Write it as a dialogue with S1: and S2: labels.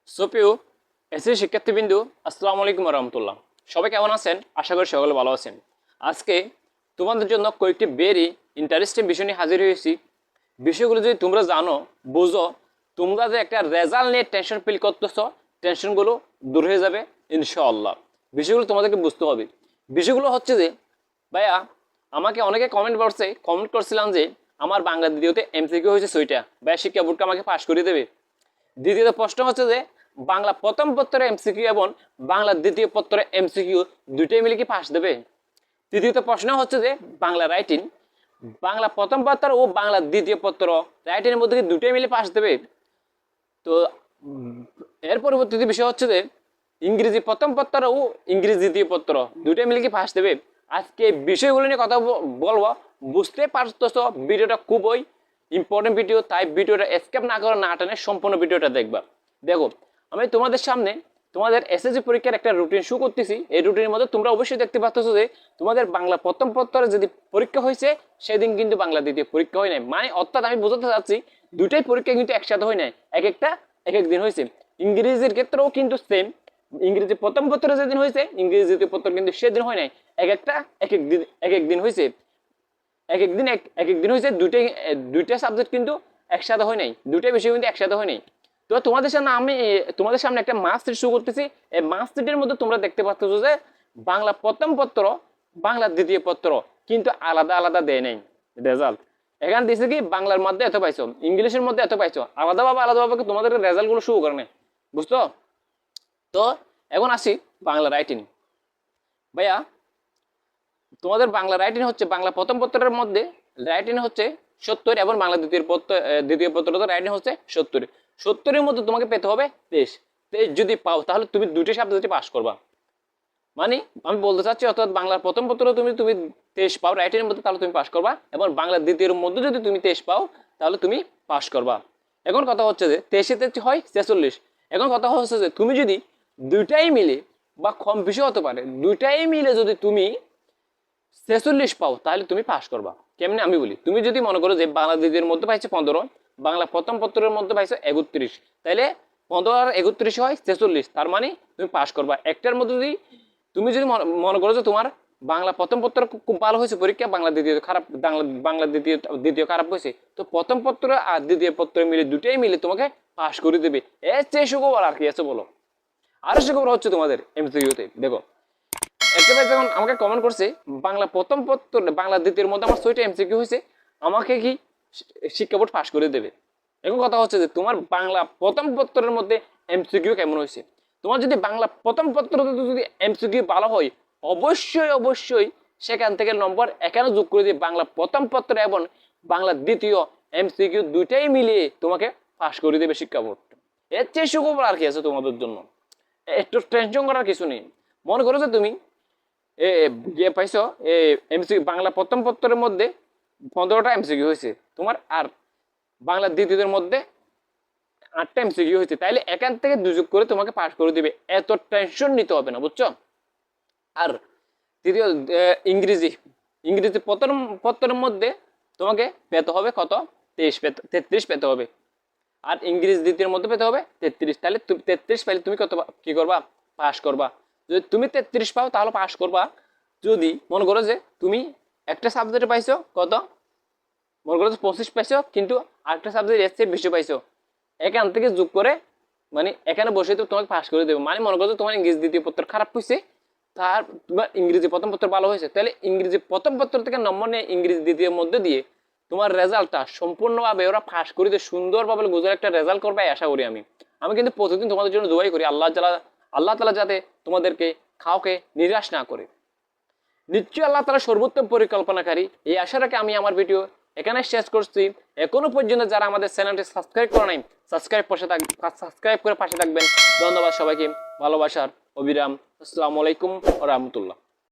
S1: সুপ্রিয় এসএসসি শিক্ষার্থীবৃন্দু, আসসালামু আলাইকুম রহমতুল্লাহ। সবাই কেমন আছেন? আশা করি সকলে ভালো আছেন। আজকে তোমাদের জন্য কয়েকটি ভেরি ইন্টারেস্টিং বিষয় নিয়ে হাজির হয়েছি। বিষয়গুলো যদি তোমরা জানো, বুঝো, তোমরা যে একটা রেজাল্ট নিয়ে টেনশন ফিল করতেছ, টেনশনগুলো দূর হয়ে যাবে ইনশাআল্লাহ। বিষয়গুলো তোমাদেরকে বুঝতে হবে। বিষয়গুলো হচ্ছে যে, ভাইয়া আমাকে অনেকে কমেন্ট করছিলাম যে আমার বাংলা দ্বিতীয়তে এমসিকিউ হয়েছে 6টা, ভাইয়া শিক্ষা বোর্ডকে আমাকে পাস করে দেবে। দ্বিতীয়ত প্রশ্ন হচ্ছে যে বাংলা প্রথম পত্রের এমসিকিউ এবং বাংলা দ্বিতীয় পত্রের এমসিকিউ দুইটাই মিলে কি পাস দেবে। তৃতীয়ত প্রশ্ন হচ্ছে যে বাংলা রাইটিং, বাংলা প্রথম পত্র ও বাংলা দ্বিতীয় পত্র রাইটিংয়ের মধ্যে কি দুইটাই মিলে পাস দেবে। তো এর পরবর্তী বিষয় হচ্ছে যে ইংরেজি প্রথম পত্র ও ইংরেজি দ্বিতীয় পত্র দুইটাই মিলে কি পাস দেবে। আজকে বিষয়গুলো নিয়ে কথা বলবো। বুঝতে পারতেছ ভিডিওটা খুবই ইম্পর্টেন্ট ভিডিও, তাই ভিডিওটা স্কিপ না করে না টানে সম্পূর্ণ ভিডিওটা দেখবা। দেখো, আমি তোমাদের সামনে তোমাদের এসএসসি পরীক্ষার একটা রুটিন শো করতেছি। এই রুটিনের মধ্যে তোমরা অবশ্যই দেখতে পাচ্ছ যে তোমাদের বাংলা প্রথম পত্রে যদি পরীক্ষা হয়েছে সেদিন কিন্তু বাংলা দ্বিতীয় পরীক্ষা হয় নাই। মানে অর্থাৎ আমি বোঝাতে চাচ্ছি দুইটাই পরীক্ষা কিন্তু একসাথে হয় নাই, এক এক দিন হয়েছে। ইংরেজির ক্ষেত্রেও কিন্তু সেম, ইংরেজি প্রথম পত্র যেদিন হয়েছে ইংরেজি দ্বিতীয় পত্র কিন্তু সেদিন হয় নাই, এক এক দিন হয়েছে। এক এক দিন হয়েছে। দুইটা সাবজেক্ট কিন্তু একসাথে হয় নাই, দুইটা বিষয় কিন্তু একসাথে হয় নাই। তো তোমাদের সামনে একটা মার্কশিট শো করতেছি। এই মার্কশিটের মধ্যে তোমরা দেখতে পাচ্ছ যে বাংলা প্রথম পত্র বাংলা দ্বিতীয় পত্র কিন্তু আলাদা আলাদা দেয় নাই রেজাল্ট। এখানে দিয়েছে কি বাংলার মধ্যে এত পাইছো, ইংলিশের মধ্যে এত পাইছো, আলাদাভাবে তোমাদের রেজাল্ট গুলো শো করে নেই, বুঝতো? তো এখন আসি বাংলা রাইটিং। ভাইয়া তোমাদের বাংলা রাইটিং হচ্ছে বাংলা প্রথম পত্রের মধ্যে রাইটিং হচ্ছে 70 এবং বাংলা দ্বিতীয় পত্র রাইটিং হচ্ছে 70 মধ্যে তোমাকে পেতে হবে 23 যদি পাও তাহলে তুমি দুইটা সাবজেক্টে পাস করবা। মানে আমি বলতে চাচ্ছি অর্থাৎ বাংলার প্রথম পত্র তুমি 23 পাও রাইটিং এর মধ্যে, তাহলে তুমি পাস করবা, এবং বাংলা দ্বিতীয়ের মধ্যে যদি তুমি 23 পাও তাহলে তুমি পাস করবা। এখন কথা হচ্ছে যে 23 হয় 46। এখন কথা হচ্ছে যে তুমি যদি দুইটাই মিলে বা কম বেশি হতে পারে, দুইটাই মিলে যদি তুমি 46 পাও তাহলে তুমি পাস করবা। কেমনে আমি বলি, তুমি যদি মনে করো যে বাংলা দ্বিতীয়ের মধ্যে পাইছো 15, বাংলা প্রথম পত্রের মধ্যে পাইছো 31, তাহলে 15 আর 31 হয় 46, তার মানে তুমি পাস করবা। একটার মধ্যে যদি তুমি যদি মনে করো যে তোমার বাংলা প্রথম পত্র খুব ভালো হয়েছে পরীক্ষা, বাংলা দ্বিতীয় খারাপ, বাংলা দ্বিতীয় খারাপ হয়েছে, তো প্রথম পত্র আর দ্বিতীয় পত্র মিলে দুটাই মিলে তোমাকে পাস করে দেবে। এর চেয়ে সুখবর আর কি আছে বলো? আরো সুখবর হচ্ছে তোমাদের এমসিকিউতে। দেখো, একেবারে যখন আমাকে কমেন্ট করছে বাংলা প্রথম পত্র বাংলা দ্বিতীয়ের মধ্যে আমার 6টা এমসিকিউ হয়েছে, আমাকে কি শিক্ষা বোর্ড পাস করে দেবে? এখন কথা হচ্ছে যে তোমার বাংলা প্রথম পত্রের মধ্যে এমসিকিউ কেমন হয়েছে। তোমার যদি বাংলা প্রথম পত্র যদি এমসিকিউ ভালো হয়, অবশ্যই সেখান থেকে নম্বর এখানে যোগ করে দিয়ে বাংলা প্রথম পত্র এবং বাংলা দ্বিতীয় এমসিকিউ দুইটাই মিলিয়ে তোমাকে পাস করে দেবে শিক্ষা বোর্ড। এর চেয়ে সুখবর আর কি আছে তোমাদের জন্য? একটু টেনশন করার কিছু নেই। মনে করো যে তুমি পাইছো এমসিকিউ বাংলা প্রথম পত্রের মধ্যে 15টা এমসিকিউ হয়েছে তোমার, আর বাংলা দ্বিতীয়ের মধ্যে 8টা এমসিকিউ হয়েছে, তাইলে এখান থেকে দুযোগ করে তোমাকে পাস করে দিবে। এত টেনশন নিতে হবে না, বুঝছো? আর তৃতীয় ইংরেজি প্রথম পত্রের মধ্যে তোমাকে পেতে হবে কত? 33 পেতে হবে। আর ইংরেজি দ্বিতীয়ের মধ্যে পেতে হবে 33, তাহলে 33 পাইলে তুমি কত কি করবা? পাস করবা। যদি তুমি 33 পাও তাহলে পাস করবা। যদি মনে করো যে তুমি একটা সাবজেক্টে পাইছো কত, মনে করো যে 25 পাইছো, কিন্তু আরেকটা সাবজেক্ট এর চেয়ে বেশি পাইছো, এখান থেকে যোগ করে মানে এখানে বসে তো তোমাকে পাস করে দেবে। মানে মনে করো যে তোমার ইংরেজি দ্বিতীয় পত্র খারাপ হয়েছে, তার তোমার ইংরেজি প্রথম পত্র ভালো হয়েছে, তাহলে ইংরেজি প্রথম পত্র থেকে নম্বর নিয়ে ইংরেজি দ্বিতীয় মধ্যে দিয়ে তোমার রেজাল্টটা সম্পূর্ণভাবে ওরা ফাঁস করে দিয়ে সুন্দরভাবে গুজরাট একটা রেজাল্ট করবে আশা করি। আমি কিন্তু প্রতিদিন তোমাদের জন্য দোয়াই করি আল্লাহ তাআলা যাতে তোমাদেরকে কাউকে নিরাশ না করে। নিশ্চয়ই আল্লাহ তাআলা সর্বোত্তম পরিকল্পনাকারী, এই আশা রেখে আমি আমার ভিডিও এখানে শেষ করছি। এখনো পর্যন্ত যারা আমাদের চ্যানেলটি সাবস্ক্রাইব করে নাই, সাবস্ক্রাইব করে পাশে থাকবেন। ধন্যবাদ সবাইকে, ভালোবাসার অবিরাম। আসসালামু আলাইকুম ওয়া রাহমাতুল্লাহ।